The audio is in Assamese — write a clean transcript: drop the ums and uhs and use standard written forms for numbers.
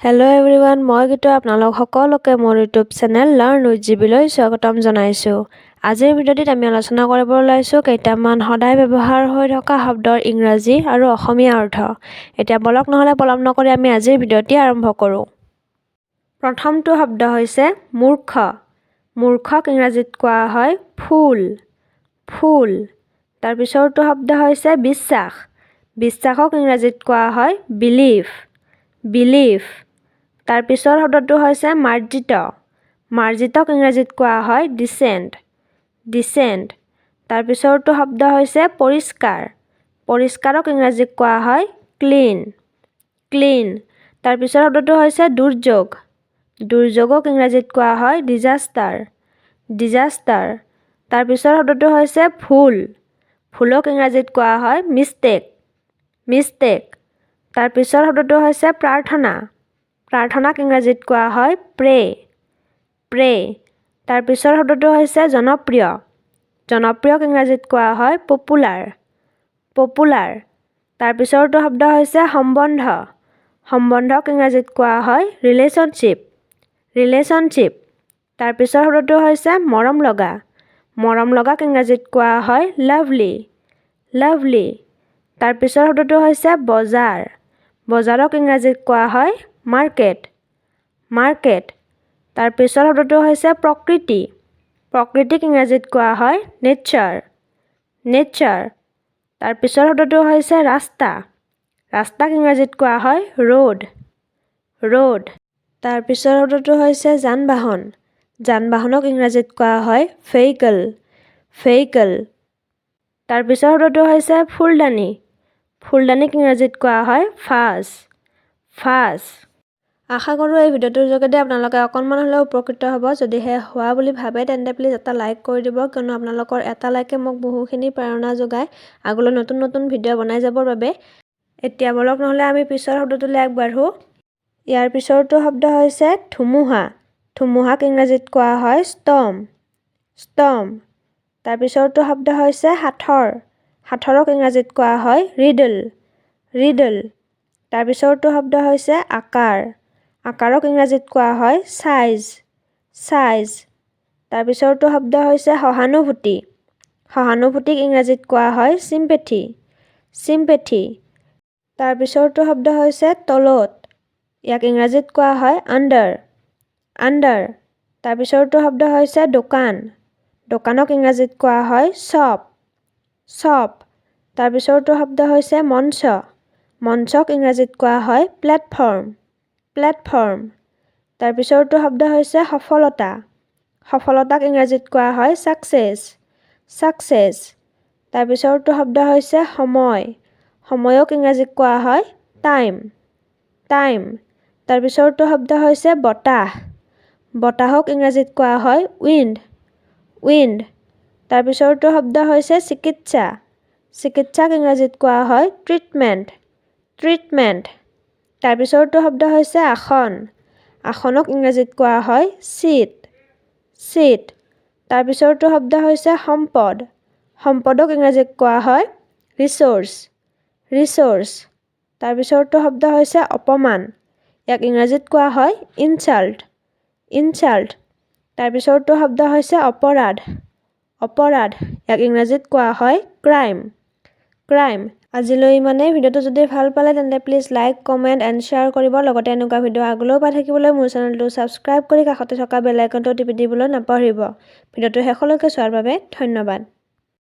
হেল্ল' এভৰিৱান, মই গীতু আপোনালোক সকলোকে মোৰ ইউটিউব চেনেল লাৰ্ণ উইথ জিবিলৈ স্বাগতম জনাইছোঁ। আজিৰ ভিডিঅ'টিত আমি আলোচনা কৰিব ওলাইছোঁ কেইটামান সদায় ব্যৱহাৰ হৈ থকা শব্দৰ ইংৰাজী আৰু অসমীয়া অৰ্থ। এতিয়া বলক নহ'লে পলম নকৰি আমি আজিৰ ভিডিঅ'টি আৰম্ভ কৰোঁ। প্ৰথমটো শব্দ হৈছে মূৰ্খ। মূৰ্খক ইংৰাজীত কোৱা হয় ফুল। ফুল। তাৰ পিছৰটো শব্দ হৈছে বিশ্বাস। বিশ্বাসক ইংৰাজীত কোৱা হয় বিলিভ। বিলিভ। তাৰ পিছৰ শব্দটো হৈছে মাৰ্জিত। মাৰ্জিতক ইংৰাজীত কোৱা হয় ডিচেণ্ট। ডিচেণ্ট। তাৰ পিছৰটো শব্দ হৈছে পৰিষ্কাৰ। পৰিষ্কাৰক ইংৰাজীত কোৱা হয় ক্লিন। ক্লিন। তাৰ পিছৰ শব্দটো হৈছে দুৰ্যোগ। দুৰ্যোগক ইংৰাজীত কোৱা হয় ডিজাষ্টাৰ। ডিজাষ্টাৰ। তাৰ পিছৰ শব্দটো হৈছে ভুল। ভুলক ইংৰাজীত কোৱা হয় মিষ্টেক। মিষ্টেক। তাৰ পিছৰ শব্দটো হৈছে প্ৰাৰ্থনা। প্ৰাৰ্থনাক ইংৰাজীত কোৱা হয় প্ৰে। প্ৰে। তাৰ পিছৰ শব্দটো হৈছে জনপ্ৰিয়। জনপ্ৰিয়ক ইংৰাজীত কোৱা হয় পপুলাৰ। পপুলাৰ। তাৰ পিছৰটো শব্দ হৈছে সম্বন্ধ। সম্বন্ধক ইংৰাজীত কোৱা হয় ৰিলেশ্যনশ্বিপ। ৰিলেশ্যনশ্বিপ। তাৰ পিছৰ শব্দটো হৈছে মৰম লগা। মৰম লগাক ইংৰাজীত কোৱা হয় লাভলি। লাভলি। তাৰ পিছৰ শব্দটো হৈছে বজাৰ। বজাৰক ইংৰাজীত কোৱা হয় মাৰ্কেট। মাৰ্কেট। তাৰ পিছৰ শব্দটো হৈছে প্ৰকৃতি। প্ৰকৃতিক ইংৰাজীত কোৱা হয় নেচাৰ। নেচাৰ। তাৰ পিছৰ শব্দটো হৈছে ৰাস্তা। ৰাস্তাক ইংৰাজীত কোৱা হয় ৰোড। ৰোড। তাৰ পিছৰ শব্দটো হৈছে যান বাহন। যান বাহনক ইংৰাজীত কোৱা হয় ভেহিকল। ভেহিকল। তাৰ পিছৰ শব্দটো হৈছে ফুলদানি। ফুলদানিক ইংৰাজীত কোৱা হয় ভাজ। ভাজ। আশা কৰোঁ এই ভিডিঅ'টোৰ যোগেদি আপোনালোকে অকণমান হ'লেও উপকৃত হ'ব। যদিহে হোৱা বুলি ভাবে তেন্তে প্লিজ এটা লাইক কৰি দিব, কিয়নো আপোনালোকৰ এটা লাইকে মোক বহুখিনি প্ৰেৰণা যোগায় আগলৈ নতুন নতুন ভিডিঅ' বনাই যাবৰ বাবে। এতিয়া বলক নহ'লে আমি পিছৰ শব্দটোলৈ আগবাঢ়োঁ। ইয়াৰ পিছৰটো শব্দ হৈছে ধুমুহা। ধুমুহাক ইংৰাজীত কোৱা হয় ষ্টৰ্ম। ষ্টৰ্ম। তাৰ পিছৰটো শব্দ হৈছে সাঁথৰ। সাঁথৰক ইংৰাজীত কোৱা হয় ৰিডল। ৰিডল। তাৰ পিছৰটো শব্দ হৈছে আকাৰ। আকাৰক ইংৰাজীত কোৱা হয় চাইজ। চাইজ। তাৰ পিছৰটো শব্দ হৈছে সহানুভূতি। সহানুভূতিক ইংৰাজীত কোৱা হয় চিম্পেথি। চিম্পেথি। তাৰ পিছৰটো শব্দ হৈছে তলত। ইয়াক ইংৰাজীত কোৱা হয় আণ্ডাৰ। আণ্ডাৰ। তাৰ পিছৰটো শব্দ হৈছে দোকান। দোকানক ইংৰাজীত কোৱা হয় শ্বপ। শ্বপ। তাৰ পিছৰটো শব্দ হৈছে মঞ্চ। মঞ্চক ইংৰাজীত কোৱা হয় প্লেটফৰ্ম। প্লেটফৰ্ম। তাৰ পিছৰটো শব্দ হৈছে সফলতা। সফলতাক ইংৰাজীত কোৱা হয় ছাকচেছ। ছাকচেছ। তাৰ পিছৰটো শব্দ হৈছে সময়। সময়ক ইংৰাজীত কোৱা হয় টাইম। টাইম। তাৰ পিছৰটো শব্দ হৈছে বতাহ। বতাহক ইংৰাজীত কোৱা হয় উইণ্ড। উইণ্ড। তাৰ পিছৰটো শব্দ হৈছে চিকিৎসা। চিকিৎসাক ইংৰাজীত কোৱা হয় ট্ৰিটমেণ্ট। ট্ৰিটমেণ্ট। তাৰ পিছৰটো শব্দ হৈছে আসন। আসনক ইংৰাজীত কোৱা হয় চিট। চিট। তাৰ পিছৰটো শব্দ হৈছে সম্পদ। সম্পদক ইংৰাজীত কোৱা হয় ৰিচ'ৰ্চ। ৰিচ'ৰ্চ। তাৰ পিছৰটো শব্দ হৈছে অপমান। ইয়াক ইংৰাজীত কোৱা হয় ইনচাল্ট। ইনচাল্ট। তাৰ পিছৰটো শব্দ হৈছে অপৰাধ। অপৰাধ। ইয়াক ইংৰাজীত কোৱা হয় ক্ৰাইম। ক্ৰাইম। আজিলৈ ইমানেই। ভিডিঅ'টো যদি ভাল পালে তেন্তে please like, comment and share কৰিব। লগতে এনেকুৱা ভিডিঅ' আগলৈও পাই থাকিবলৈ মোৰ চেনেলটো ছাবস্ক্ৰাইব কৰি কাষতে থকা বেল আইকনটো টিপি দিবলৈ নাপাহৰিব। ভিডিঅ'টো শেষলৈকে চোৱাৰ বাবে ধন্যবাদ।